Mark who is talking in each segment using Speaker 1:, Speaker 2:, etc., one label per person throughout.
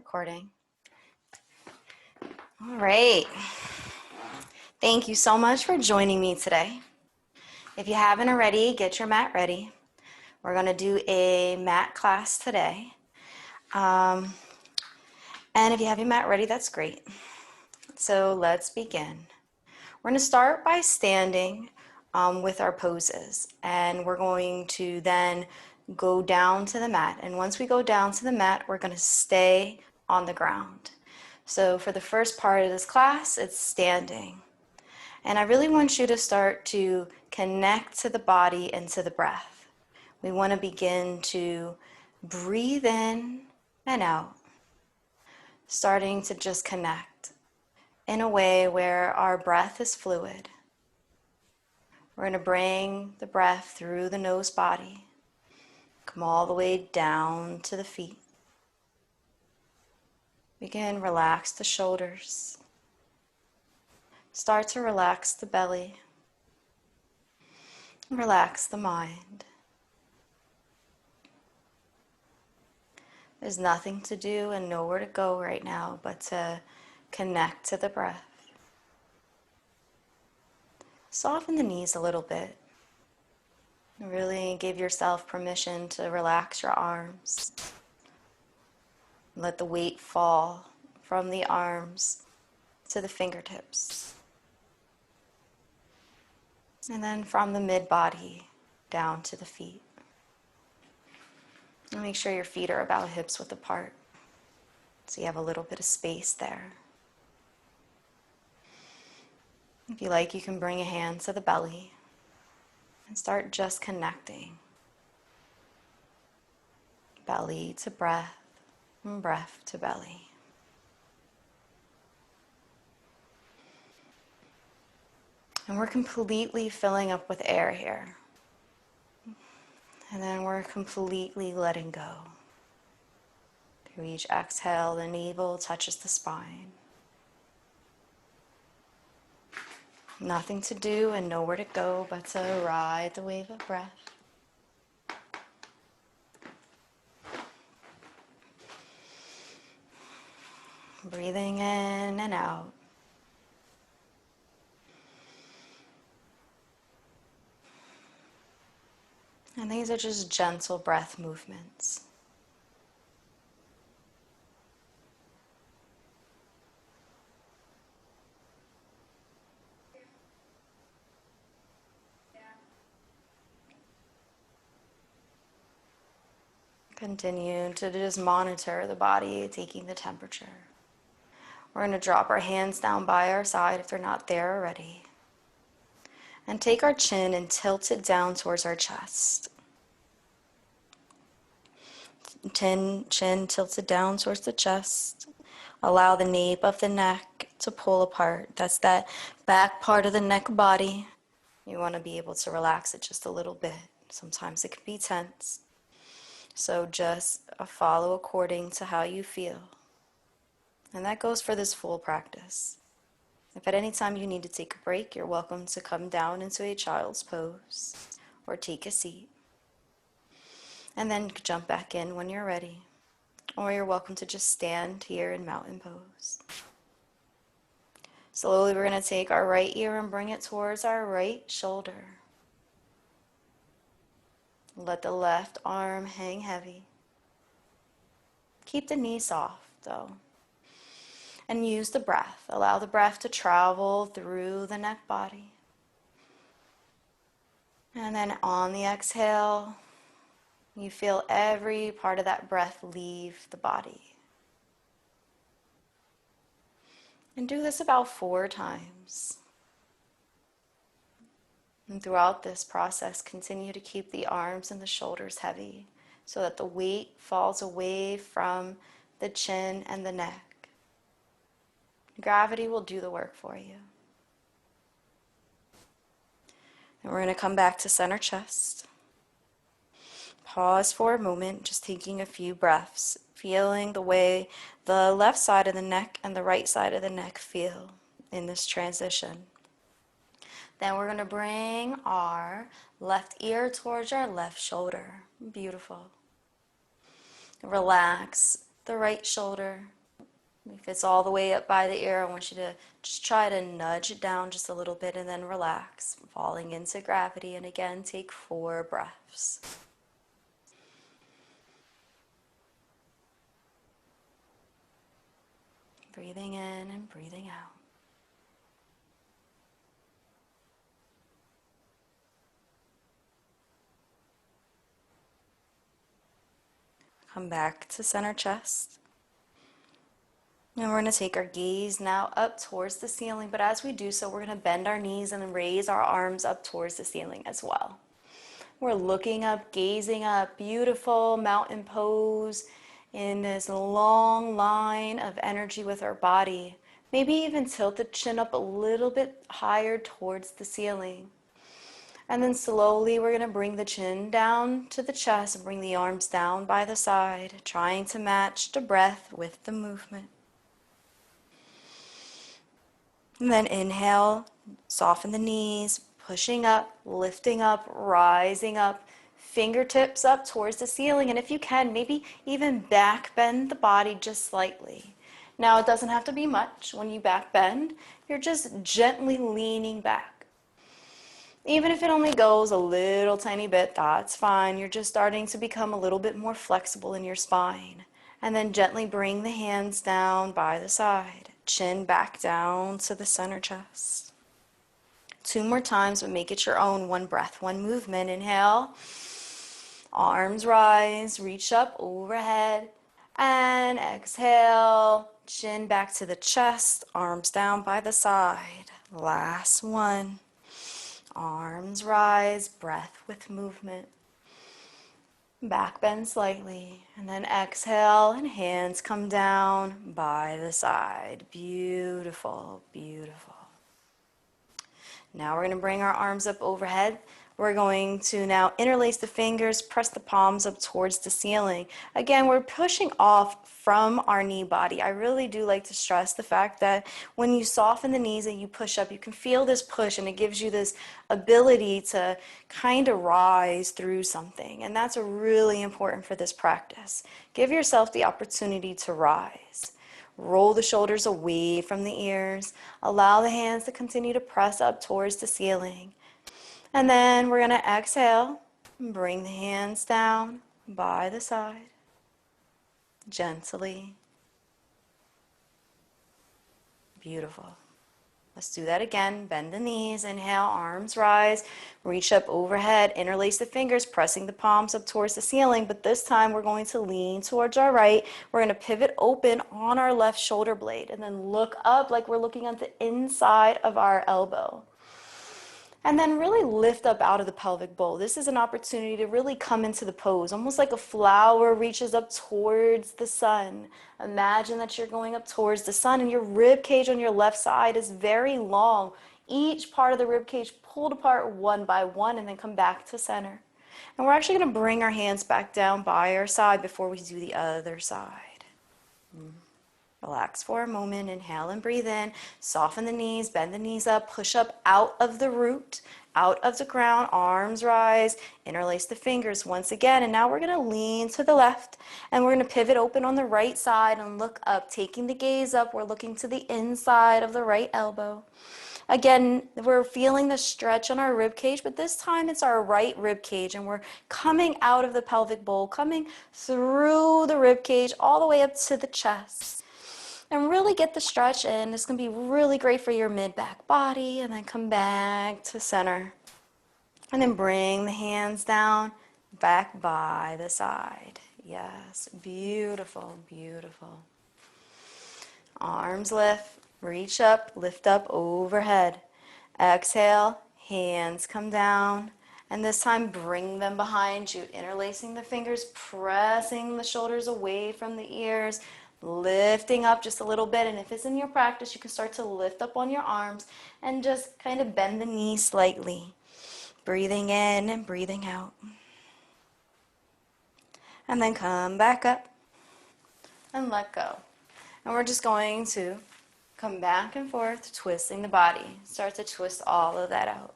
Speaker 1: Recording. All right. Thank you so much for joining me today. If you haven't already, get your mat ready. We're going to do a mat class today. And if you have your mat ready, that's great. So let's begin. We're going to start by standing with our poses, and we're going to then go down to the mat. And once we go down to the mat, we're going to stay on the ground. So for the first part of this class, it's standing. And I really want you to start to connect to the body and to the breath. We want to begin to breathe in and out, starting to just connect in a way where our breath is fluid. We're going to bring the breath through the nose body, come all the way down to the feet. Begin, relax the shoulders. Start to relax the belly. Relax the mind. There's nothing to do and nowhere to go right now but to connect to the breath. Soften the knees a little bit. Really give yourself permission to relax your arms. Let the weight fall from the arms to the fingertips. And then from the mid-body down to the feet. And make sure your feet are about hips width apart, so you have a little bit of space there. If you like, you can bring a hand to the belly and start just connecting. Belly to breath, and breath to belly. And we're completely filling up with air here. And then we're completely letting go. Through each exhale, the navel touches the spine. Nothing to do and nowhere to go but to ride the wave of breath. Breathing in and out. And these are just gentle breath movements. Continue to just monitor the body, taking the temperature. We're going to drop our hands down by our side if they're not there already. And take our chin and tilt it down towards our chest. Chin tilted down towards the chest. Allow the nape of the neck to pull apart. That's that back part of the neck body. You want to be able to relax it just a little bit. Sometimes it can be tense. So just follow according to how you feel. And that goes for this full practice. If at any time you need to take a break, you're welcome to come down into a child's pose or take a seat. And then jump back in when you're ready. Or you're welcome to just stand here in mountain pose. Slowly we're going to take our right ear and bring it towards our right shoulder. Let the left arm hang heavy. Keep the knee soft though. And use the breath. Allow the breath to travel through the neck body. And then on the exhale, you feel every part of that breath leave the body. And do this about 4 times. And throughout this process, continue to keep the arms and the shoulders heavy so that the weight falls away from the chin and the neck. Gravity will do the work for you. And we're going to come back to center chest. Pause for a moment, just taking a few breaths, feeling the way the left side of the neck and the right side of the neck feel in this transition. Then we're going to bring our left ear towards our left shoulder. Beautiful. Relax the right shoulder. If it's all the way up by the ear, I want you to just try to nudge it down just a little bit and then relax, falling into gravity. And again, take 4 breaths. Breathing in and breathing out. Come back to center chest. And we're going to take our gaze now up towards the ceiling. But as we do so, we're going to bend our knees and raise our arms up towards the ceiling as well. We're looking up, gazing up, beautiful mountain pose in this long line of energy with our body. Maybe even tilt the chin up a little bit higher towards the ceiling. And then slowly we're going to bring the chin down to the chest and bring the arms down by the side, trying to match the breath with the movement. And then inhale, soften the knees, pushing up, lifting up, rising up, fingertips up towards the ceiling. And if you can, maybe even back bend the body just slightly. Now, it doesn't have to be much. When you back bend, you're just gently leaning back. Even if it only goes a little tiny bit, that's fine. You're just starting to become a little bit more flexible in your spine. And then gently bring the hands down by the side. Chin back down to the center chest. 2 more times, but make it your own. 1 breath, 1 movement. Inhale. Arms rise, reach up overhead. And exhale. Chin back to the chest, arms down by the side. Last one. Arms rise, breath with movement. Back bend slightly, and then exhale, and hands come down by the side. Beautiful, beautiful. Now we're going to bring our arms up overhead. We're going to now interlace the fingers, press the palms up towards the ceiling. Again, we're pushing off from our knee body. I really do like to stress the fact that when you soften the knees and you push up, you can feel this push, and it gives you this ability to kind of rise through something. And that's really important for this practice. Give yourself the opportunity to rise. Roll the shoulders away from the ears. Allow the hands to continue to press up towards the ceiling. And then we're going to exhale and bring the hands down by the side, gently. Beautiful. Let's do that again. Bend the knees, inhale, arms rise, reach up overhead, interlace the fingers, pressing the palms up towards the ceiling, but this time we're going to lean towards our right. We're going to pivot open on our left shoulder blade and then look up like we're looking at the inside of our elbow. And then really lift up out of the pelvic bowl. This is an opportunity to really come into the pose, almost like a flower reaches up towards the sun. Imagine that you're going up towards the sun and your rib cage on your left side is very long. Each part of the rib cage pulled apart one by one and then come back to center. And we're actually going to bring our hands back down by our side before we do the other side. Relax for a moment, inhale and breathe in, soften the knees, bend the knees up, push up out of the root, out of the ground, arms rise, interlace the fingers once again, and now we're going to lean to the left, and we're going to pivot open on the right side and look up, taking the gaze up, we're looking to the inside of the right elbow. Again, we're feeling the stretch on our rib cage, but this time it's our right rib cage, and we're coming out of the pelvic bowl, coming through the rib cage all the way up to the chest. And really get the stretch in. It's going to be really great for your mid-back body. And then come back to center. And then bring the hands down, back by the side. Yes, beautiful, beautiful. Arms lift, reach up, lift up overhead. Exhale, hands come down. And this time, bring them behind you, interlacing the fingers, pressing the shoulders away from the ears, lifting up just a little bit. And if it's in your practice, you can start to lift up on your arms and just kind of bend the knees slightly. Breathing in and breathing out. And then come back up and let go. And we're just going to come back and forth, twisting the body. Start to twist all of that out.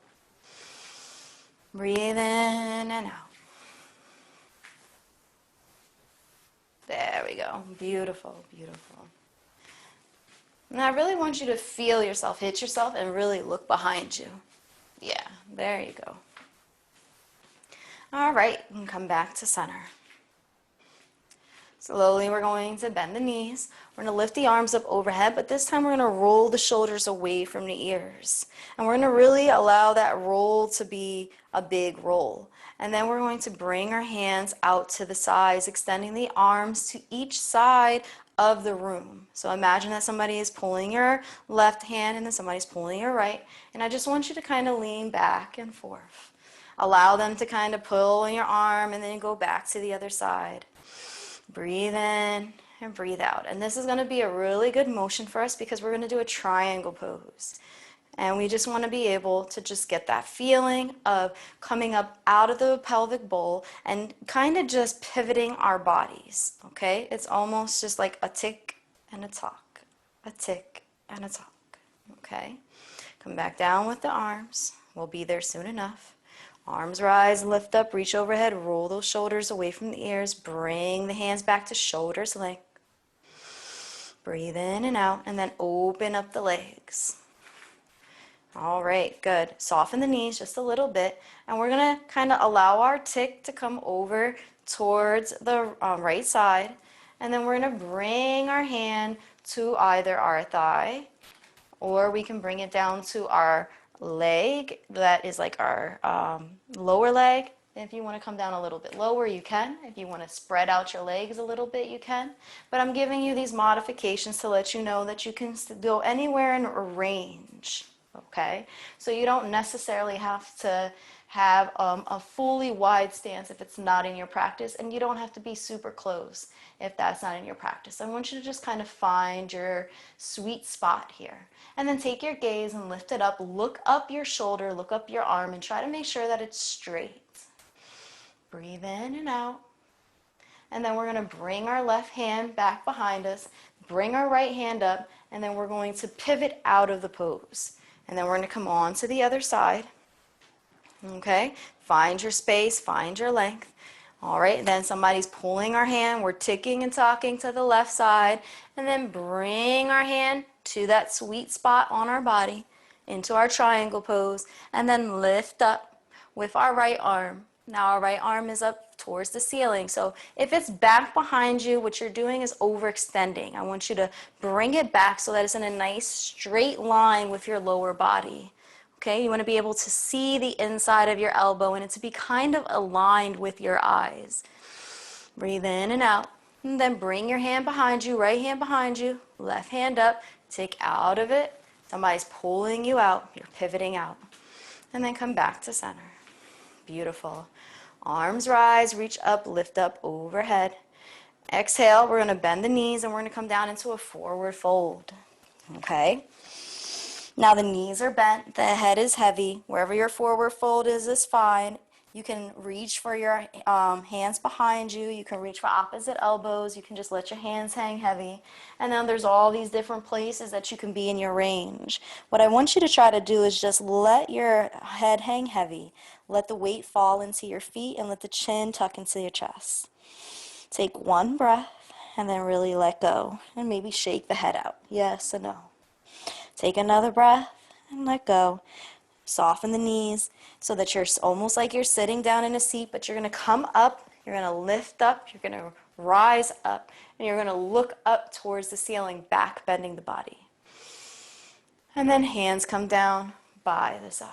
Speaker 1: Breathe in and out. There we go. Beautiful, beautiful. And I really want you to feel yourself, hit yourself, and really look behind you. Yeah, there you go. All right, and come back to center. Slowly, we're going to bend the knees. We're going to lift the arms up overhead, but this time we're going to roll the shoulders away from the ears. And we're going to really allow that roll to be a big roll. And then we're going to bring our hands out to the sides, extending the arms to each side of the room. So imagine that somebody is pulling your left hand and then somebody's pulling your right. And I just want you to kind of lean back and forth. Allow them to kind of pull on your arm and then go back to the other side. Breathe in and breathe out. And this is going to be a really good motion for us because we're going to do a triangle pose. And we just want to be able to just get that feeling of coming up out of the pelvic bowl and kind of just pivoting our bodies, okay? It's almost just like a tick and a tock, a tick and a tock, okay? Come back down with the arms. We'll be there soon enough. Arms rise, lift up, reach overhead, roll those shoulders away from the ears. Bring the hands back to shoulders length. Breathe in and out, and then open up the legs. All right, good. Soften the knees just a little bit, and we're going to kind of allow our tick to come over towards the right side, and then we're going to bring our hand to either our thigh, or we can bring it down to our leg, that is like our lower leg. If you want to come down a little bit lower, you can. If you want to spread out your legs a little bit, you can. But I'm giving you these modifications to let you know that you can go anywhere in a range, okay? So you don't necessarily have to have a fully wide stance if it's not in your practice, and you don't have to be super close if that's not in your practice. I want you to just kind of find your sweet spot here. And then take your gaze and lift it up. Look up your shoulder, look up your arm, and try to make sure that it's straight. Breathe in and out. And then we're going to bring our left hand back behind us, bring our right hand up, and then we're going to pivot out of the pose. And then we're going to come on to the other side. Okay? Find your space, find your length. All right, then somebody's pulling our hand. We're ticking and talking to the left side. And then bring our hand to that sweet spot on our body, into our triangle pose, and then lift up with our right arm. Now our right arm is up towards the ceiling. So if it's back behind you, what you're doing is overextending. I want you to bring it back so that it's in a nice straight line with your lower body. Okay, you want to be able to see the inside of your elbow and it to be kind of aligned with your eyes. Breathe in and out. And then bring your hand behind you, right hand behind you, left hand up, tick out of it. Somebody's pulling you out, you're pivoting out. And then come back to center. Beautiful. Arms rise, reach up, lift up overhead. Exhale, we're going to bend the knees and we're going to come down into a forward fold. Okay? Now the knees are bent, the head is heavy. Wherever your forward fold is fine. You can reach for your hands behind you. You can reach for opposite elbows. You can just let your hands hang heavy. And then there's all these different places that you can be in your range. What I want you to try to do is just let your head hang heavy. Let the weight fall into your feet and let the chin tuck into your chest. Take one breath and then really let go. And maybe shake the head out. Yes and no. Take another breath and let go. Soften the knees so that you're almost like you're sitting down in a seat, but you're going to come up, you're going to lift up, you're going to rise up, and you're going to look up towards the ceiling, back bending the body. And then hands come down by the side.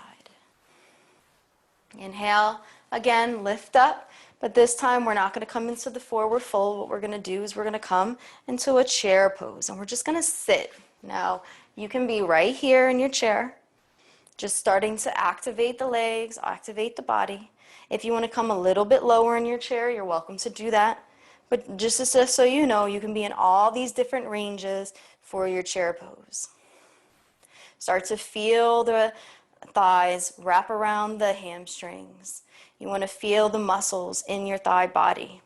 Speaker 1: Inhale, again, lift up, but this time we're not going to come into the forward fold. What we're going to do is we're going to come into a chair pose, and we're just going to sit. Now, you can be right here in your chair, just starting to activate the legs, activate the body. If you want to come a little bit lower in your chair, you're welcome to do that. But just so you know, you can be in all these different ranges for your chair pose. Start to feel the thighs wrap around the hamstrings. You want to feel the muscles in your thigh body.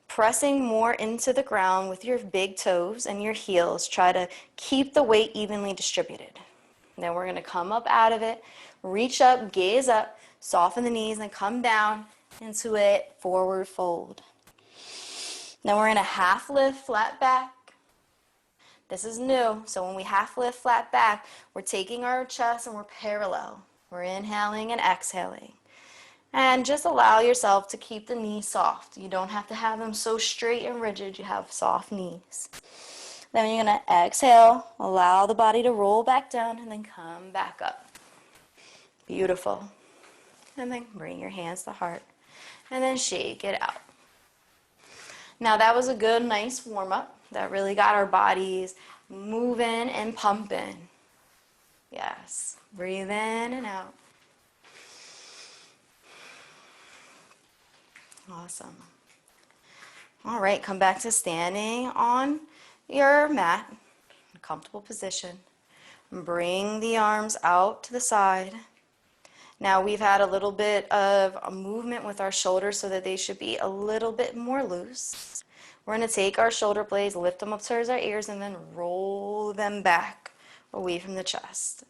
Speaker 1: Pressing more into the ground with your big toes and your heels. Try to keep the weight evenly distributed. Then we're going to come up out of it, reach up, gaze up, soften the knees, and come down into a forward fold. Then we're gonna half lift, flat back. This is new, so when we half lift, flat back, we're taking our chest and we're parallel. We're inhaling and exhaling. And just allow yourself to keep the knees soft. You don't have to have them so straight and rigid. You have soft knees. Then you're going to exhale, allow the body to roll back down, and then come back up. Beautiful. And then bring your hands to heart. And then shake it out. Now that was a good, nice warm-up. That really got our bodies moving and pumping. Yes. Breathe in and out. Awesome. All right, come back to standing on your mat, a comfortable position. Bring the arms out to the side. Now we've had a little bit of a movement with our shoulders so that they should be a little bit more loose. We're going to take our shoulder blades, lift them up towards our ears, and then roll them back away from the chest.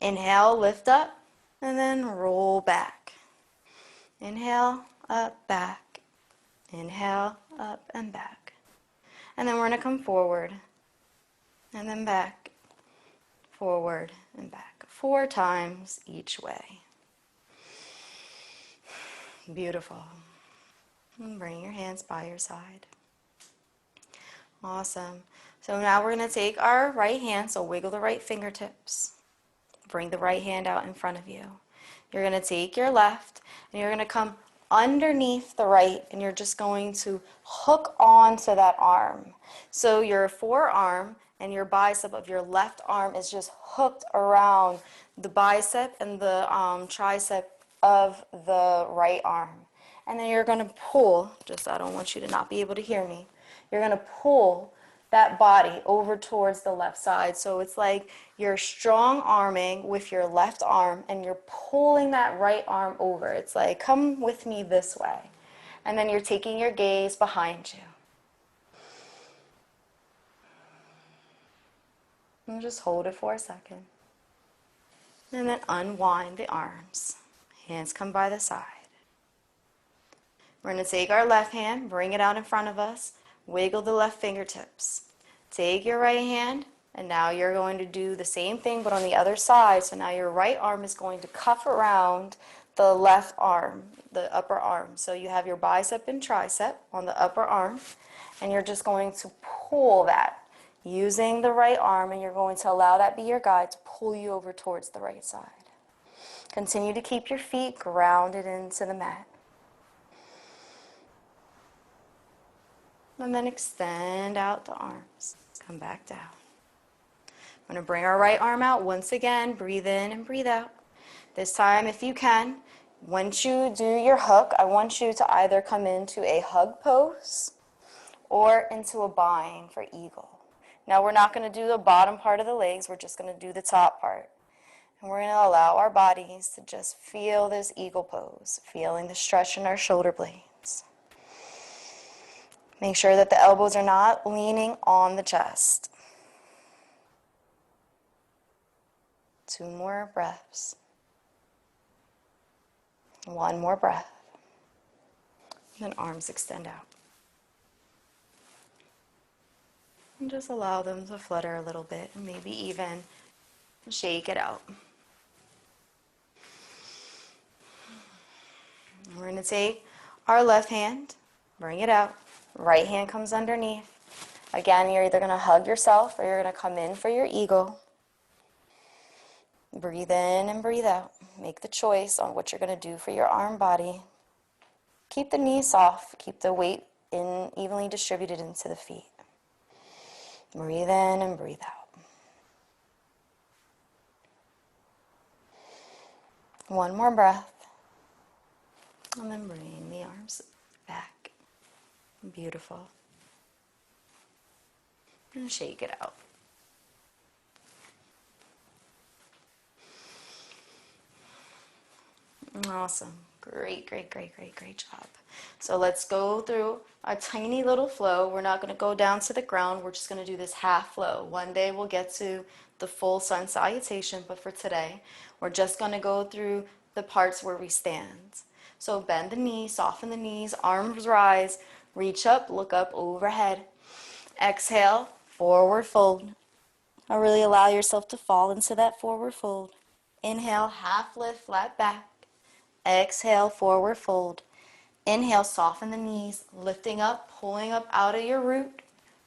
Speaker 1: Inhale, lift up, and then roll back. Inhale, up, back. Inhale, up, and back. And then we're going to come forward, and then back, forward, and back. 4 times each way. Beautiful. And bring your hands by your side. Awesome. So now we're going to take our right hand, so wiggle the right fingertips. Bring the right hand out in front of you. You're going to take your left, and you're going to come underneath the right, and you're just going to hook onto that arm. So your forearm and your bicep of your left arm is just hooked around the bicep and the tricep of the right arm. And then you're going to pull, just I don't want you to not be able to hear me, you're going to pull that body over towards the left side. So it's like you're strong arming with your left arm and you're pulling that right arm over. It's like, come with me this way. And then you're taking your gaze behind you. And just hold it for a second. And then unwind the arms. Hands come by the side. We're going to take our left hand, bring it out in front of us, wiggle the left fingertips. Take your right hand, and now you're going to do the same thing but on the other side. So now your right arm is going to cuff around the left arm, the upper arm. So you have your bicep and tricep on the upper arm, and you're just going to pull that using the right arm, and you're going to allow that be your guide to pull you over towards the right side. Continue to keep your feet grounded into the mat. And then extend out the arms. Come back down. I'm going to bring our right arm out once again. Breathe in and breathe out. This time, if you can, once you do your hook, I want you to either come into a hug pose or into a bind for eagle. Now, we're not going to do the bottom part of the legs. We're just going to do the top part. And we're going to allow our bodies to just feel this eagle pose, feeling the stretch in our shoulder blades. Make sure that the elbows are not leaning on the chest. 2 more breaths. 1 more breath. And then arms extend out. And just allow them to flutter a little bit and maybe even shake it out. We're going to take our left hand, bring it out. Right hand comes underneath. Again, you're either going to hug yourself or you're going to come in for your eagle. Breathe in and breathe out. Make the choice on what you're going to do for your arm body. Keep the knees soft. Keep the weight evenly distributed into the feet. Breathe in and breathe out. 1 more breath. And then bring the arms back. Beautiful. And shake it out. Awesome. Great, great, great, great, great job. So let's go through a tiny little flow. We're not going to go down to the ground. We're just going to do this half flow. One day we'll get to the full sun salutation, but for today, we're just going to go through the parts where we stand. So bend the knees, soften the knees, arms rise, Reach up, look up overhead. Exhale, forward fold. Now really allow yourself to fall into that forward fold. Inhale, half lift, flat back. Exhale, forward fold. Inhale, soften the knees, lifting up, pulling up out of your root.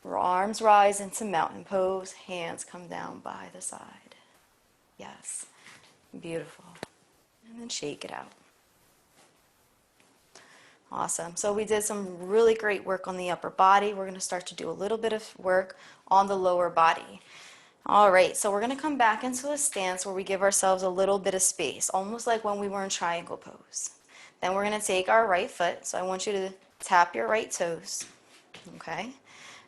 Speaker 1: Arms rise into mountain pose. Hands come down by the side. Yes, beautiful. And then shake it out. Awesome. So we did some really great work on the upper body. We're going to start to do a little bit of work on the lower body. All right, so we're going to come back into a stance where we give ourselves a little bit of space, almost like when we were in triangle pose. Then we're going to take our right foot. So I want you to tap your right toes. Okay?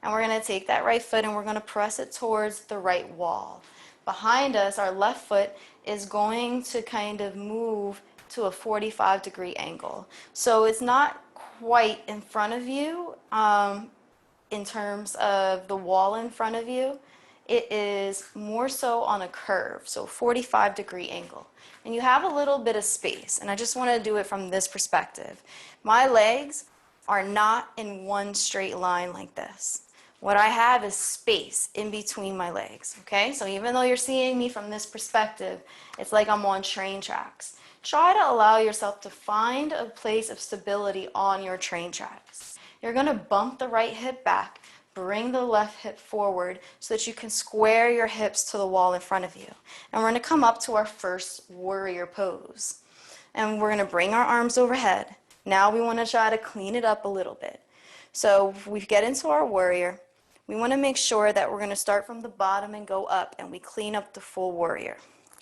Speaker 1: And we're going to take that right foot and we're going to press it towards the right wall. Behind us, our left foot is going to kind of move to a 45-degree angle. So it's not quite in front of you in terms of the wall in front of you. It is more so on a curve, so 45-degree angle. And you have a little bit of space, and I just want to do it from this perspective. My legs are not in one straight line like this. What I have is space in between my legs, okay? So even though you're seeing me from this perspective, it's like I'm on train tracks. Try to allow yourself to find a place of stability on your train tracks. You're going to bump the right hip back, bring the left hip forward so that you can square your hips to the wall in front of you. And we're going to come up to our first warrior pose. And we're going to bring our arms overhead. Now we want to try to clean it up a little bit. So if we get into our warrior, we want to make sure that we're going to start from the bottom and go up, and we clean up the full warrior.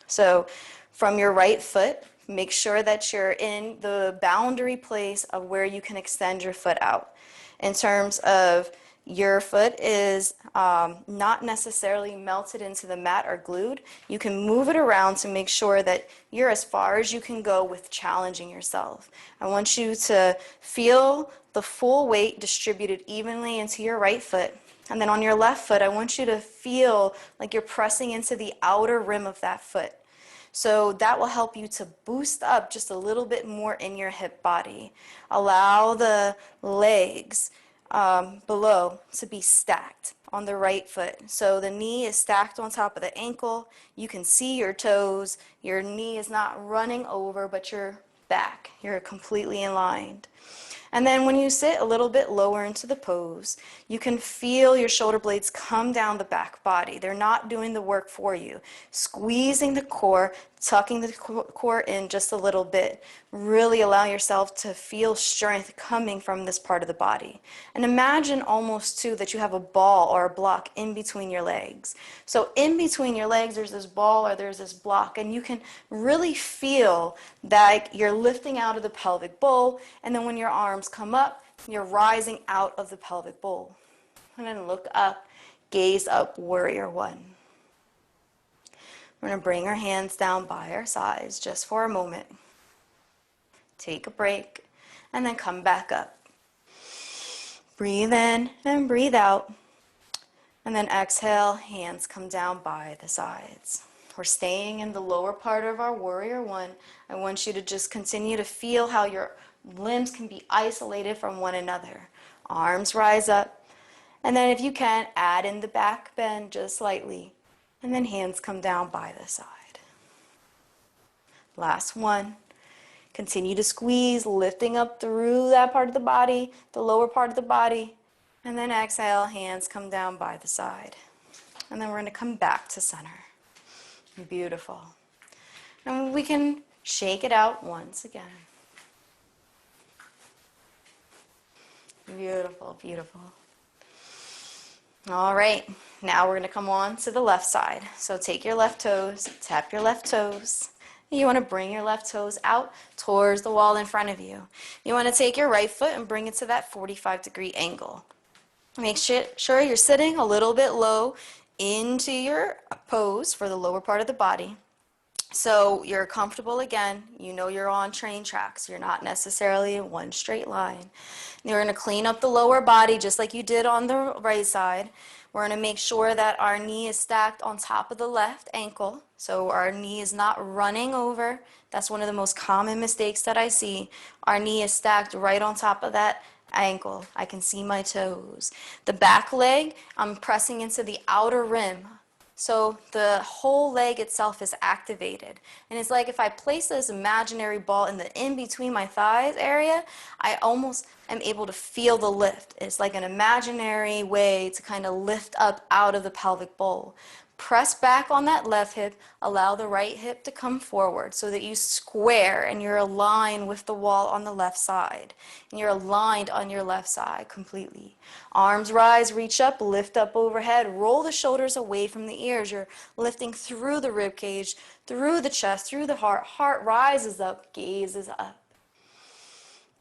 Speaker 1: So from your right foot, make sure that you're in the boundary place of where you can extend your foot out. In terms of your foot is not necessarily melted into the mat or glued, you can move it around to make sure that you're as far as you can go with challenging yourself. I want you to feel the full weight distributed evenly into your right foot. And then on your left foot, I want you to feel like you're pressing into the outer rim of that foot. So that will help you to boost up just a little bit more in your hip body. Allow the legs below to be stacked on the right foot. So the knee is stacked on top of the ankle. You can see your toes. Your knee is not running over, but you're back. You're completely aligned. And then when you sit a little bit lower into the pose, you can feel your shoulder blades come down the back body. They're not doing the work for you. Squeezing the core, tucking the core in just a little bit. Really allow yourself to feel strength coming from this part of the body. And imagine almost too that you have a ball or a block in between your legs. So in between your legs there's this ball or there's this block, and you can really feel that you're lifting out of the pelvic bowl, and then when your arms come up, you're rising out of the pelvic bowl. And then look up, gaze up, warrior one. We're going to bring our hands down by our sides just for a moment. Take a break, and then come back up. Breathe in and breathe out. And then exhale, hands come down by the sides. We're staying in the lower part of our warrior one. I want you to just continue to feel how your limbs can be isolated from one another. Arms rise up. And then if you can, add in the back bend just slightly. And then hands come down by the side. Last one. Continue to squeeze, lifting up through that part of the body, the lower part of the body. And then exhale, hands come down by the side. And then we're going to come back to center. Beautiful. And we can shake it out once again. Beautiful, beautiful. All right, now we're going to come on to the left side. So take your left toes, tap your left toes. You want to bring your left toes out towards the wall in front of you. You want to take your right foot and bring it to that 45-degree angle. Make sure you're sitting a little bit low into your pose for the lower part of the body. So you're comfortable again. You know you're on train tracks. You're not necessarily in one straight line. You're going to clean up the lower body just like you did on the right side. We're going to make sure that our knee is stacked on top of the left ankle. So our knee is not running over. That's one of the most common mistakes that I see. Our knee is stacked right on top of that ankle. I can see my toes. The back leg, I'm pressing into the outer rim. So the whole leg itself is activated. And it's like if I place this imaginary ball in the in between my thighs area, I almost am able to feel the lift. It's like an imaginary way to kind of lift up out of the pelvic bowl. Press back on that left hip, allow the right hip to come forward so that you square and you're aligned with the wall on the left side. And you're aligned on your left side completely. Arms rise, reach up, lift up overhead, roll the shoulders away from the ears. You're lifting through the rib cage, through the chest, through the heart. Heart rises up, gazes up.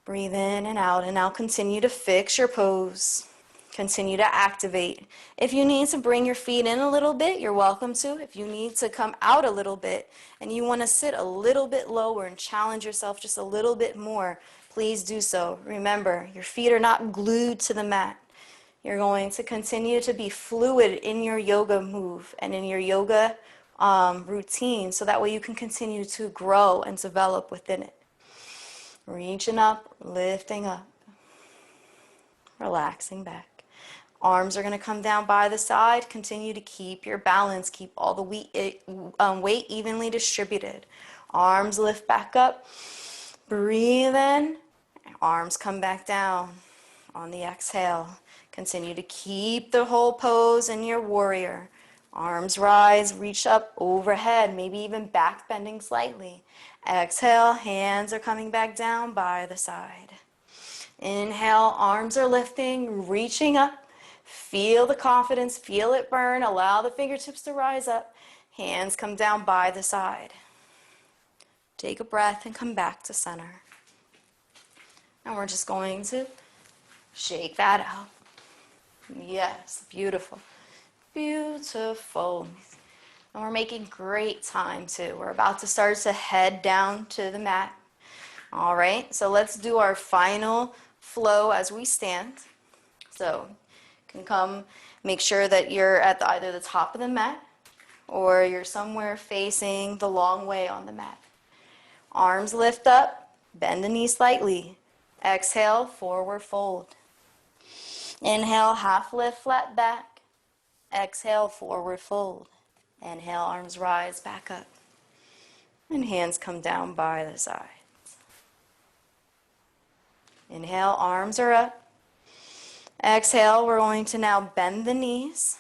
Speaker 1: Breathe in and out, and now continue to fix your pose. Continue to activate. If you need to bring your feet in a little bit, you're welcome to. If you need to come out a little bit and you want to sit a little bit lower and challenge yourself just a little bit more, please do so. Remember, your feet are not glued to the mat. You're going to continue to be fluid in your yoga move and in your yoga routine so that way you can continue to grow and develop within it. Reaching up, lifting up, relaxing back. Arms are going to come down by the side. Continue to keep your balance. Keep all the weight evenly distributed. Arms lift back up. Breathe in. Arms come back down on the exhale. Continue to keep the whole pose in your warrior. Arms rise, reach up overhead, maybe even back bending slightly. Exhale, hands are coming back down by the side. Inhale, arms are lifting, reaching up. Feel the confidence, feel it burn. Allow the fingertips to rise up. Hands come down by the side. Take a breath and come back to center. And we're just going to shake that out. Yes, beautiful. Beautiful. And we're making great time too. We're about to start to head down to the mat. All right, so let's do our final flow as we stand. So you can come, make sure that you're at either the top of the mat or you're somewhere facing the long way on the mat. Arms lift up, bend the knees slightly. Exhale, forward fold. Inhale, half lift, flat back. Exhale, forward fold. Inhale, arms rise back up. And hands come down by the side. Inhale, arms are up. Exhale, we're going to now bend the knees.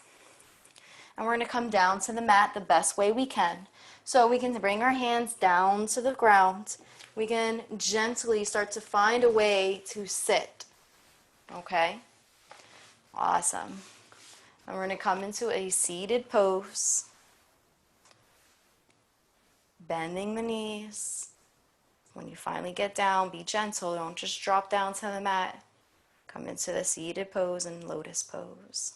Speaker 1: And we're going to come down to the mat the best way we can. So we can bring our hands down to the ground. We can gently start to find a way to sit. Okay? Awesome. And we're going to come into a seated pose. Bending the knees. When you finally get down, be gentle. Don't just drop down to the mat. Come into the seated pose and lotus pose.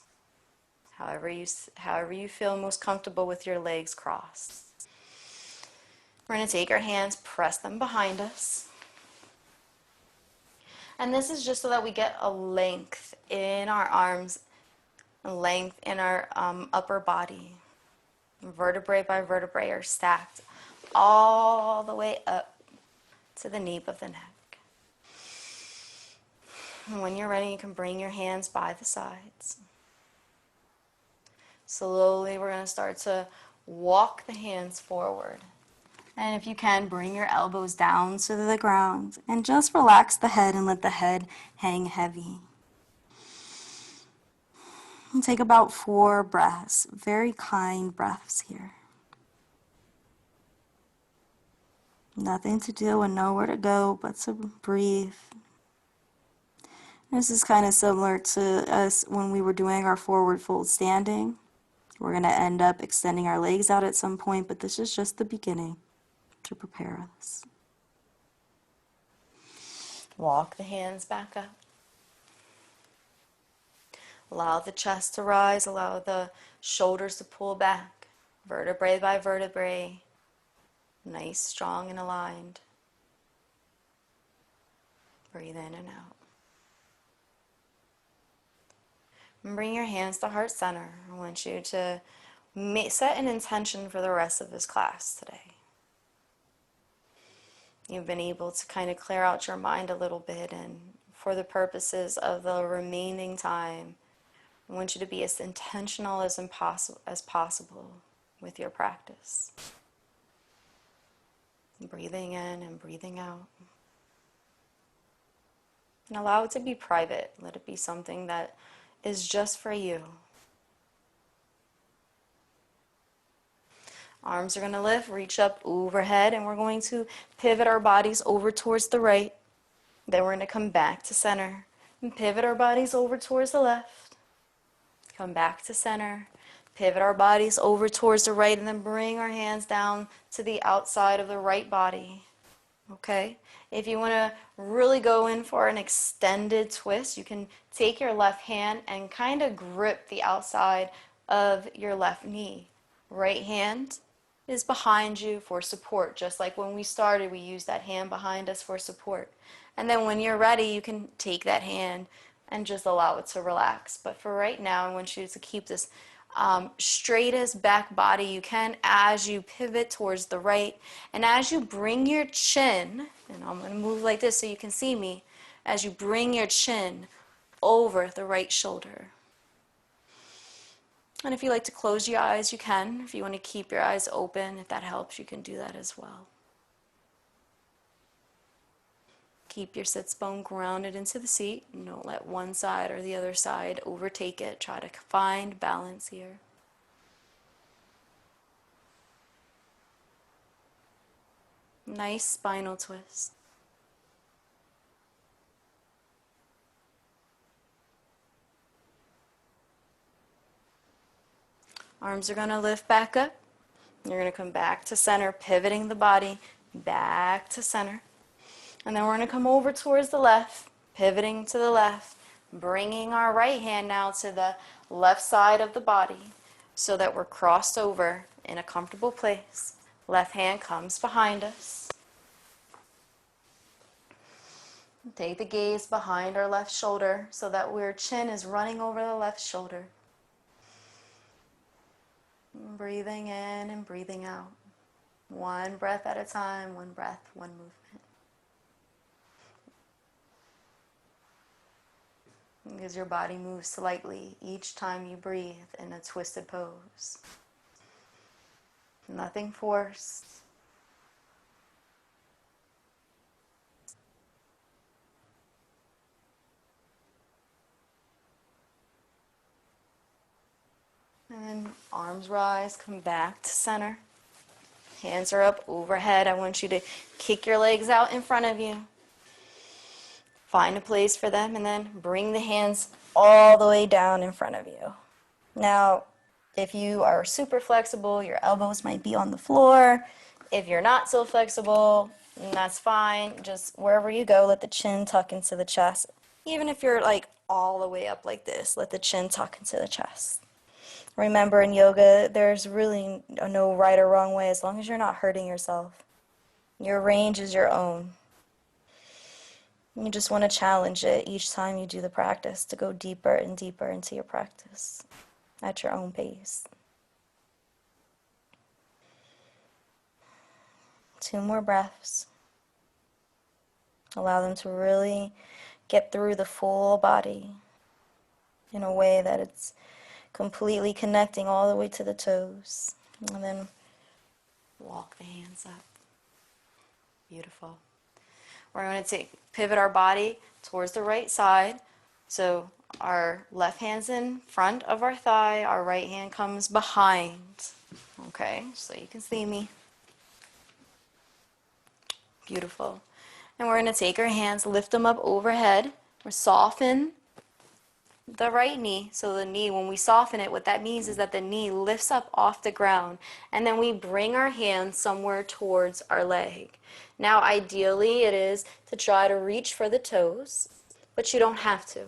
Speaker 1: However you feel most comfortable with your legs crossed. We're going to take our hands, press them behind us. And this is just so that we get a length in our arms, a length in our upper body. Vertebrae by vertebrae are stacked all the way up to the nape of the neck. And when you're ready, you can bring your hands by the sides. Slowly, we're going to start to walk the hands forward. And if you can, bring your elbows down to the ground and just relax the head and let the head hang heavy. And take about 4 breaths, very kind breaths here. Nothing to do and nowhere to go but to breathe. This is kind of similar to us when we were doing our forward fold standing. We're going to end up extending our legs out at some point, but this is just the beginning to prepare us. Walk the hands back up. Allow the chest to rise, allow the shoulders to pull back, vertebrae by vertebrae. Nice, strong, and aligned. Breathe in and out. And bring your hands to heart center. I want you to set an intention for the rest of this class today. You've been able to kind of clear out your mind a little bit and for the purposes of the remaining time, I want you to be as intentional as possible with your practice. Breathing in and breathing out. And allow it to be private. Let it be something that is just for you. Arms are going to lift, reach up overhead, and we're going to pivot our bodies over towards the right. Then we're going to come back to center and pivot our bodies over towards the left. Come back to center, pivot our bodies over towards the right, and then bring our hands down to the outside of the right body. Okay? If you want to really go in for an extended twist, you can take your left hand and kind of grip the outside of your left knee. Right hand is behind you for support. Just like when we started, we used that hand behind us for support. And then when you're ready, you can take that hand and just allow it to relax. But for right now, I want you to keep this straightest back body you can as you pivot towards the right. And as you bring your chin, and I'm going to move like this so you can see me, as you bring your chin over the right shoulder. And if you like to close your eyes, you can. If you want to keep your eyes open, if that helps, you can do that as well. Keep your sits bone grounded into the seat. And don't let one side or the other side overtake it. Try to find balance here. Nice spinal twist. Arms are going to lift back up. You're going to come back to center, pivoting the body back to center. And then we're going to come over towards the left, pivoting to the left, bringing our right hand now to the left side of the body so that we're crossed over in a comfortable place. Left hand comes behind us. Take the gaze behind our left shoulder so that our chin is running over the left shoulder. Breathing in and breathing out. One breath at a time, one breath, one movement. Because your body moves slightly each time you breathe in a twisted pose. Nothing forced. And then arms rise, come back to center. Hands are up overhead. I want you to kick your legs out in front of you. Find a place for them and then bring the hands all the way down in front of you. Now, if you are super flexible, your elbows might be on the floor. If you're not so flexible, that's fine. Just wherever you go, let the chin tuck into the chest. Even if you're like all the way up like this, let the chin tuck into the chest. Remember, in yoga, there's really no right or wrong way as long as you're not hurting yourself. Your range is your own. You just want to challenge it each time you do the practice to go deeper and deeper into your practice at your own pace. 2 more breaths. Allow them to really get through the full body in a way that it's completely connecting all the way to the toes. And then walk the hands up. Beautiful. We're going to pivot our body towards the right side. So our left hand's in front of our thigh, our right hand comes behind. Okay, so you can see me. Beautiful. And we're going to take our hands, lift them up overhead. We're soften the right knee. So the knee, when we soften it, what that means is that the knee lifts up off the ground. And then we bring our hands somewhere towards our leg. Now, ideally, it is to try to reach for the toes, but you don't have to.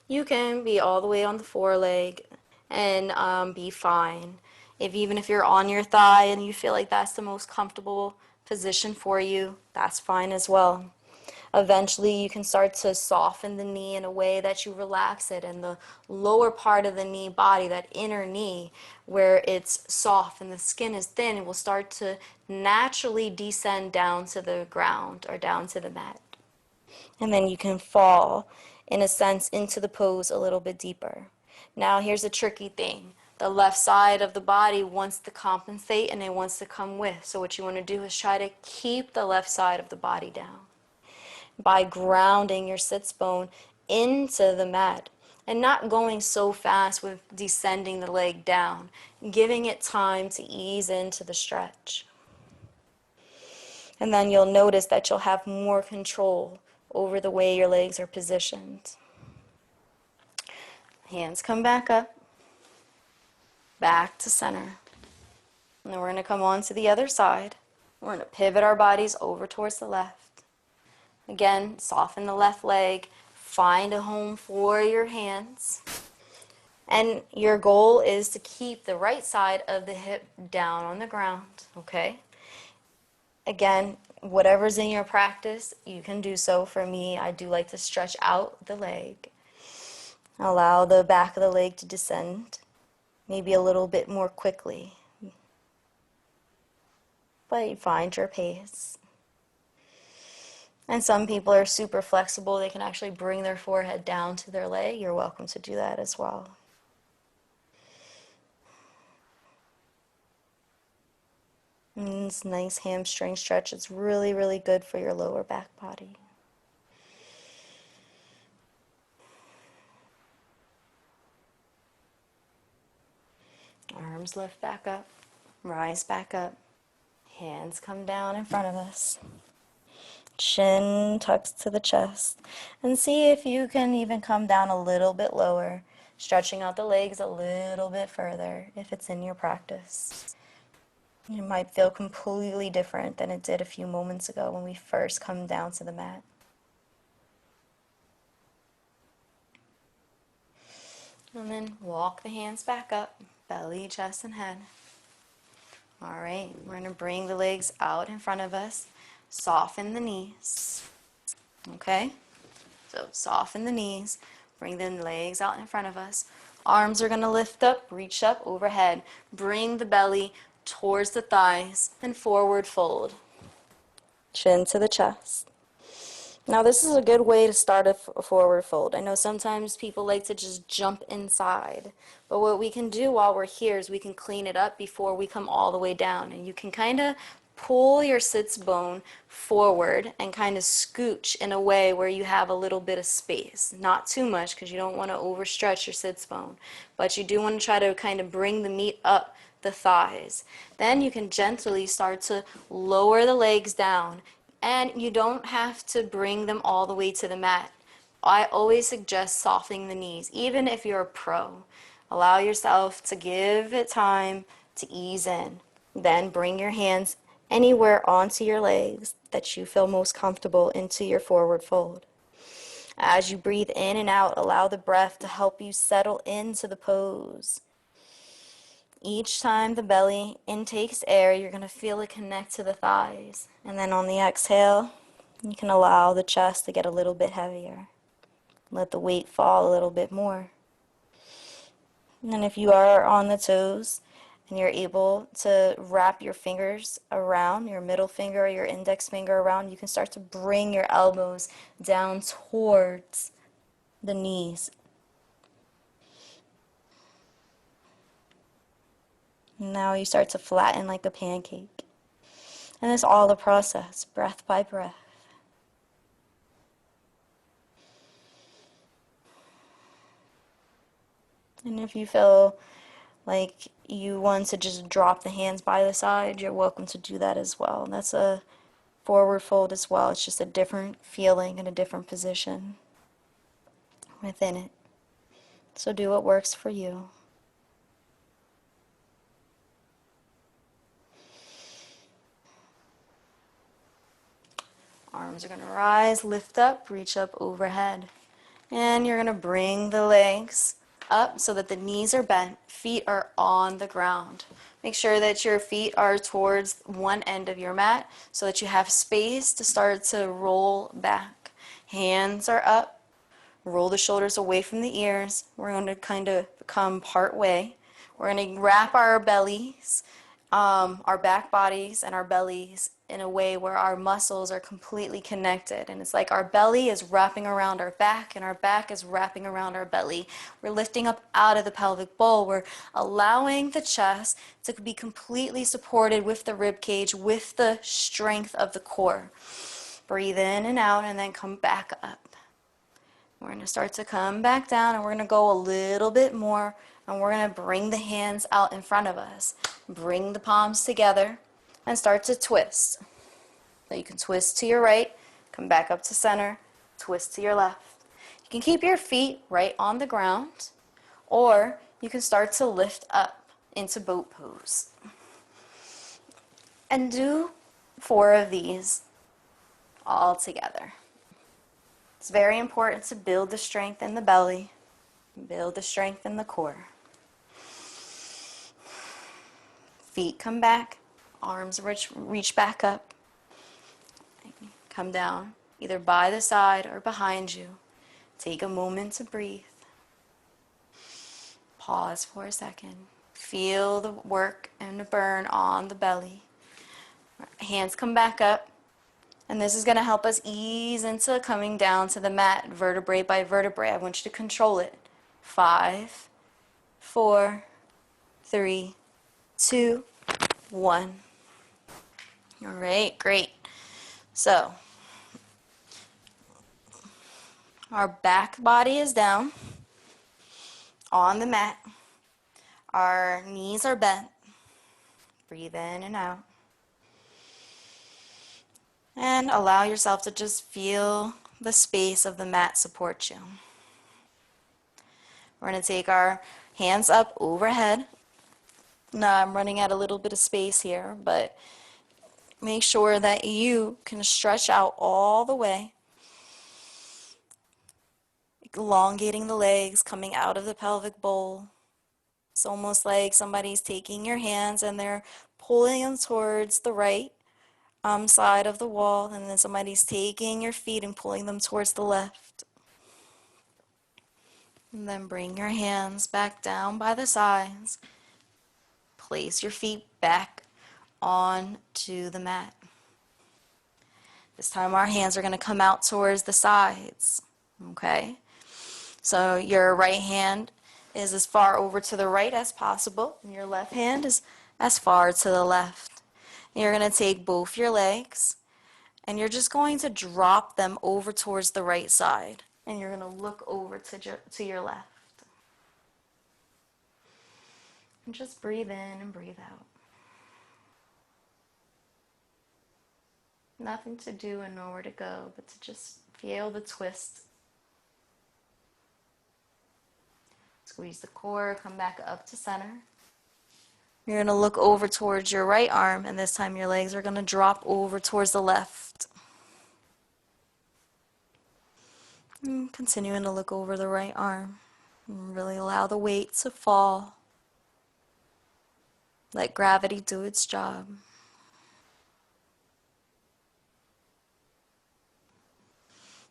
Speaker 1: You can be all the way on the foreleg and be fine. Even if you're on your thigh and you feel like that's the most comfortable position for you, that's fine as well. Eventually, you can start to soften the knee in a way that you relax it, and the lower part of the knee body, that inner knee, where it's soft and the skin is thin, it will start to naturally descend down to the ground or down to the mat. And then you can fall, in a sense, into the pose a little bit deeper. Now here's a tricky thing. The left side of the body wants to compensate and it wants to come with. So what you want to do is try to keep the left side of the body down by grounding your sits bone into the mat and not going so fast with descending the leg down, giving it time to ease into the stretch. And then you'll notice that you'll have more control over the way your legs are positioned. Hands come back up, back to center. And then we're going to come on to the other side. We're going to pivot our bodies over towards the left. Again, soften the left leg. Find a home for your hands. And your goal is to keep the right side of the hip down on the ground, okay? Again, whatever's in your practice, you can do so. For me, I do like to stretch out the leg. Allow the back of the leg to descend, maybe a little bit more quickly. But you find your pace. And some people are super flexible. They can actually bring their forehead down to their leg. You're welcome to do that as well. And this nice hamstring stretch. It's really, really good for your lower back body. Arms lift back up. Rise back up. Hands come down in front of us. Chin tucks to the chest. And see if you can even come down a little bit lower, stretching out the legs a little bit further if it's in your practice. It might feel completely different than it did a few moments ago when we first come down to the mat. And then walk the hands back up, belly, chest, and head. All right, we're going to bring the legs out in front of us. Soften the knees. Okay? So soften the knees. Bring the legs out in front of us. Arms are going to lift up, reach up overhead. Bring the belly towards the thighs and forward fold. Chin to the chest. Now this is a good way to start a forward fold. I know sometimes people like to just jump inside, but what we can do while we're here is we can clean it up before we come all the way down. And you can kind of pull your sits bone forward and kind of scooch in a way where you have a little bit of space. Not too much because you don't want to overstretch your sits bone, but you do want to try to kind of bring the meat up the thighs. Then you can gently start to lower the legs down. And you don't have to bring them all the way to the mat. I always suggest softening the knees, even if you're a pro. Allow yourself to give it time to ease in. Then bring your hands anywhere onto your legs that you feel most comfortable into your forward fold. As you breathe in and out, allow the breath to help you settle into the pose. Each time the belly intakes air, you're going to feel it connect to the thighs. And then on the exhale, you can allow the chest to get a little bit heavier. Let the weight fall a little bit more. And then if you are on the toes and you're able to wrap your fingers around, your middle finger or your index finger around, you can start to bring your elbows down towards the knees. Now you start to flatten like a pancake. And it's all a process, breath by breath. And if you feel like you want to just drop the hands by the side, you're welcome to do that as well. That's a forward fold as well. It's just a different feeling and a different position within it. So do what works for you. Arms are going to rise, lift up, reach up overhead. And you're going to bring the legs up so that the knees are bent, feet are on the ground. Make sure that your feet are towards one end of your mat so that you have space to start to roll back. Hands are up. Roll the shoulders away from the ears. We're going to kind of come part way. We're going to wrap our bellies our back bodies and our bellies in a way where our muscles are completely connected. And it's like our belly is wrapping around our back and our back is wrapping around our belly. We're lifting up out of the pelvic bowl. We're allowing the chest to be completely supported with the rib cage, with the strength of the core. Breathe in and out and then come back up. We're going to start to come back down and we're going to go a little bit more, and we're going to bring the hands out in front of us. Bring the palms together and start to twist. So you can twist to your right, come back up to center, twist to your left. You can keep your feet right on the ground, or you can start to lift up into boat pose. And do 4 of these all together. It's very important to build the strength in the belly, build the strength in the core. Feet come back, arms reach back up, come down, either by the side or behind you. Take a moment to breathe. Pause for a second. Feel the work and the burn on the belly. Hands come back up. And this is going to help us ease into coming down to the mat, vertebrae by vertebrae. I want you to control it. 5, 4, 3, 2, 1. All right, great. So, our back body is down on the mat. Our knees are bent. Breathe in and out. And allow yourself to just feel the space of the mat support you. We're going to take our hands up overhead. Now I'm running out a little bit of space here, but make sure that you can stretch out all the way, elongating the legs, coming out of the pelvic bowl. It's almost like somebody's taking your hands and they're pulling them towards the right side of the wall, and then somebody's taking your feet and pulling them towards the left. And then bring your hands back down by the sides. Place your feet back onto the mat. This time our hands are going to come out towards the sides. Okay? So your right hand is as far over to the right as possible, and your left hand is as far to the left. You're going to take both your legs, and you're just going to drop them over towards the right side. And you're going to look over to your left. And just breathe in and breathe out. Nothing to do and nowhere to go, but to just feel the twist. Squeeze the core, come back up to center. You're going to look over towards your right arm, and this time your legs are going to drop over towards the left. And continuing to look over the right arm. And really allow the weight to fall. Let gravity do its job.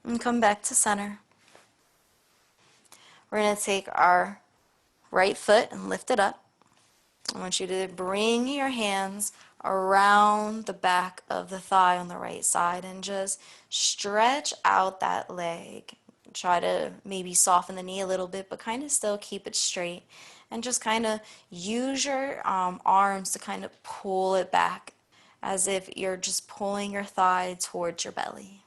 Speaker 1: And come back to center. We're going to take our right foot and lift it up. I want you to bring your hands around the back of the thigh on the right side and just stretch out that leg. Try to maybe soften the knee a little bit, but kind of still keep it straight. And just kind of use your arms to kind of pull it back as if you're just pulling your thigh towards your belly.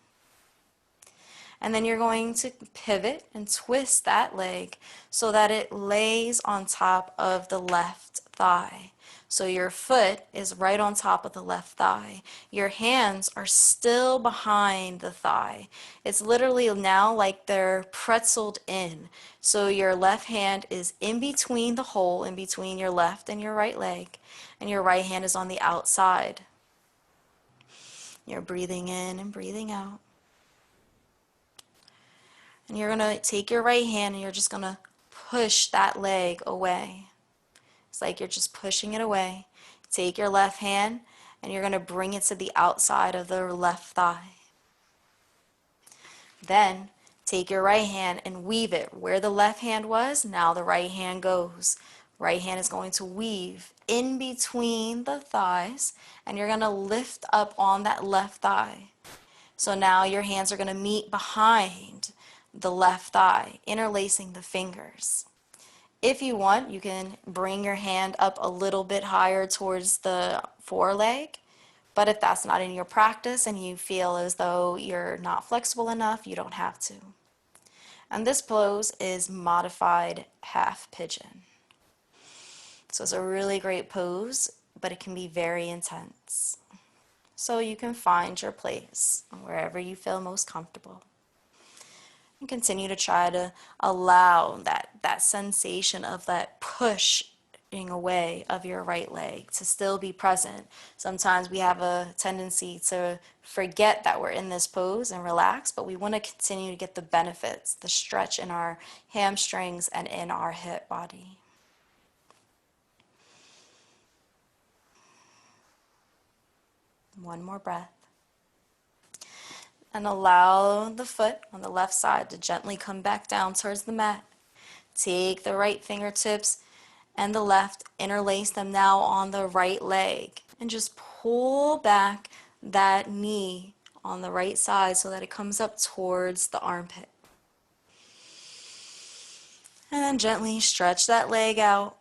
Speaker 1: And then you're going to pivot and twist that leg so that it lays on top of the left thigh. So your foot is right on top of the left thigh. Your hands are still behind the thigh. It's literally now like they're pretzeled in. So your left hand is in between the hole, in between your left and your right leg, and your right hand is on the outside. You're breathing in and breathing out. And you're going to take your right hand and you're just going to push that leg away. It's like you're just pushing it away. Take your left hand and you're going to bring it to the outside of the left thigh. Then take your right hand and weave it. Where the left hand was, now the right hand goes. Right hand is going to weave in between the thighs, and you're going to lift up on that left thigh. So now your hands are going to meet behind the left thigh, interlacing the fingers. If you want, you can bring your hand up a little bit higher towards the foreleg. But if that's not in your practice and you feel as though you're not flexible enough, you don't have to. And this pose is modified half pigeon. So it's a really great pose, but it can be very intense. So you can find your place wherever you feel most comfortable. And continue to try to allow that sensation of that pushing away of your right leg to still be present. Sometimes we have a tendency to forget that we're in this pose and relax, but we want to continue to get the benefits, the stretch in our hamstrings and in our hip body. One more breath. And allow the foot on the left side to gently come back down towards the mat. Take the right fingertips and the left, interlace them now on the right leg, and just pull back that knee on the right side so that it comes up towards the armpit. And then gently stretch that leg out,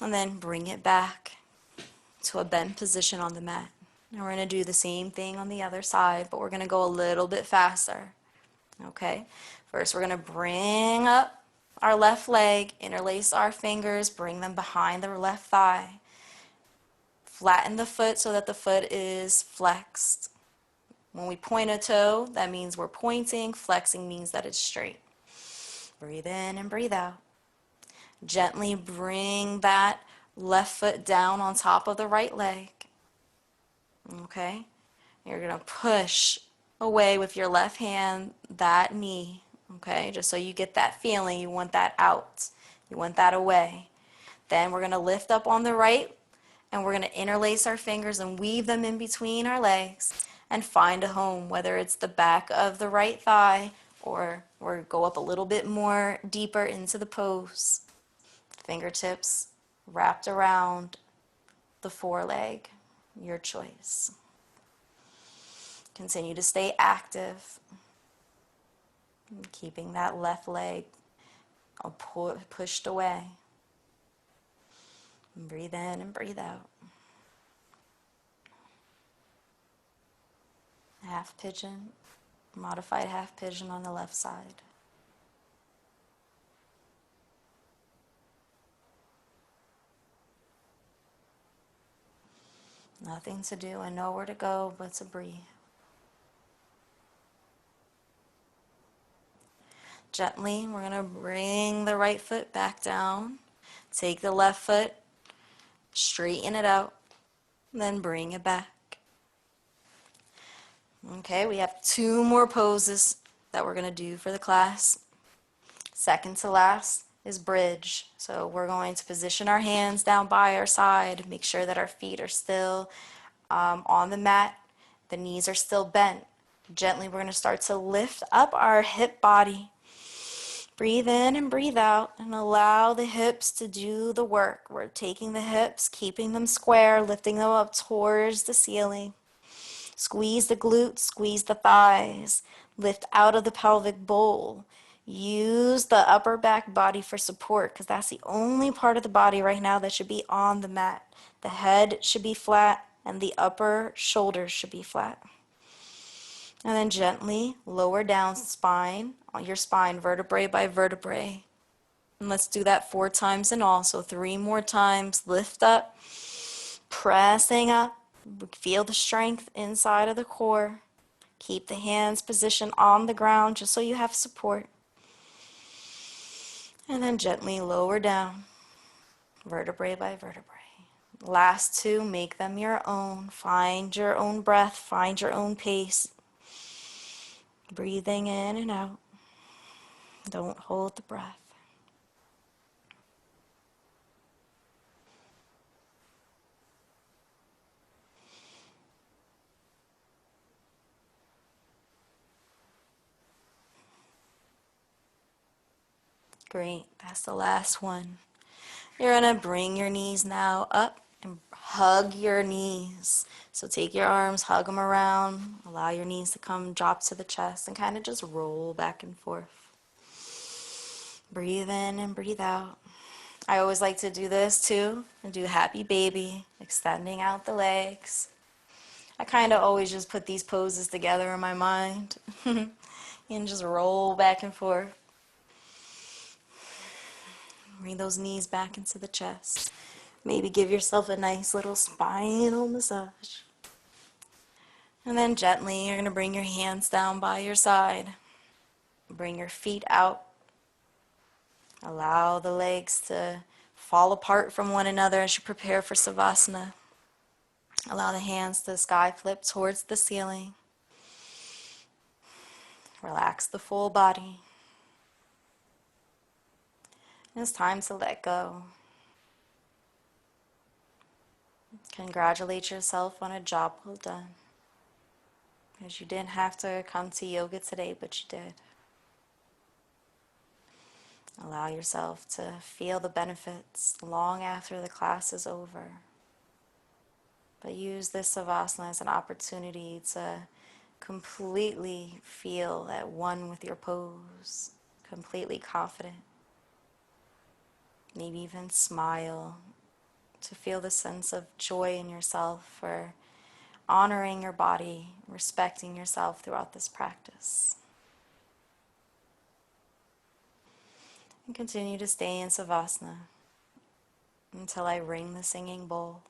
Speaker 1: and then bring it back to a bent position on the mat. And we're going to do the same thing on the other side, but we're going to go a little bit faster. Okay? First, we're going to bring up our left leg, interlace our fingers, bring them behind the left thigh. Flatten the foot so that the foot is flexed. When we point a toe, that means we're pointing. Flexing means that it's straight. Breathe in and breathe out. Gently bring that left foot down on top of the right leg. Okay? You're going to push away with your left hand that knee. Okay? Just so you get that feeling. You want that out. You want that away. Then we're going to lift up on the right, and we're going to interlace our fingers and weave them in between our legs and find a home, whether it's the back of the right thigh or go up a little bit more deeper into the pose. Fingertips wrapped around the foreleg, your choice. Continue to stay active, keeping that left leg pushed away. Breathe in and breathe out. Half pigeon, modified half pigeon on the left side. Nothing to do and nowhere to go but to breathe. Gently, we're going to bring the right foot back down. Take the left foot, straighten it out, then bring it back. Okay, we have 2 more poses that we're going to do for the class. Second to last is bridge. So we're going to position our hands down by our side, make sure that our feet are still on the mat, the knees are still bent. Gently, we're going to start to lift up our hip body. Breathe in and breathe out and allow the hips to do the work. We're taking the hips, keeping them square, lifting them up towards the ceiling. Squeeze the glutes, squeeze the thighs, lift out of the pelvic bowl. Use the upper back body for support because that's the only part of the body right now that should be on the mat. The head should be flat and the upper shoulders should be flat. And then gently lower down spine, on your spine, vertebrae by vertebrae. And let's do that 4 times in all. So 3 more times. Lift up, pressing up. Feel the strength inside of the core. Keep the hands positioned on the ground just so you have support. And then gently lower down, vertebrae by vertebrae. Last 2, make them your own. Find your own breath, find your own pace. Breathing in and out. Don't hold the breath. Great, that's the last one. You're gonna bring your knees now up and hug your knees. So take your arms, hug them around, allow your knees to come drop to the chest and kind of just roll back and forth. Breathe in and breathe out. I always like to do this too, and do happy baby, extending out the legs. I kind of always just put these poses together in my mind and just roll back and forth. Bring those knees back into the chest. Maybe give yourself a nice little spinal massage. And then gently, you're going to bring your hands down by your side. Bring your feet out. Allow the legs to fall apart from one another as you prepare for Savasana. Allow the hands to sky flip towards the ceiling. Relax the full body. It's time to let go. Congratulate yourself on a job well done. Because you didn't have to come to yoga today, but you did. Allow yourself to feel the benefits long after the class is over. But use this Savasana as an opportunity to completely feel at one with your pose, completely confident. Maybe even smile to feel the sense of joy in yourself for honoring your body, respecting yourself throughout this practice. And continue to stay in Savasana until I ring the singing bowl.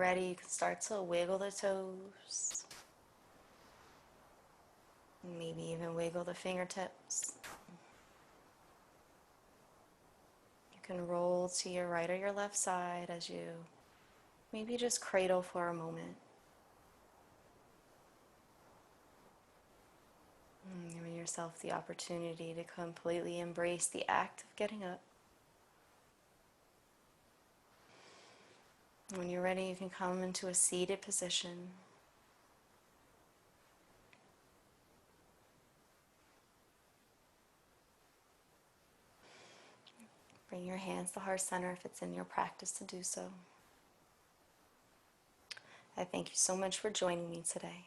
Speaker 1: ready, you can start to wiggle the toes. Maybe even wiggle the fingertips. You can roll to your right or your left side as you maybe just cradle for a moment. Giving yourself the opportunity to completely embrace the act of getting up. When you're ready, you can come into a seated position. Bring your hands to heart center if it's in your practice to do so. I thank you so much for joining me today.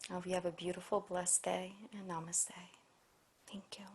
Speaker 1: I hope you have a beautiful, blessed day, and namaste. Thank you.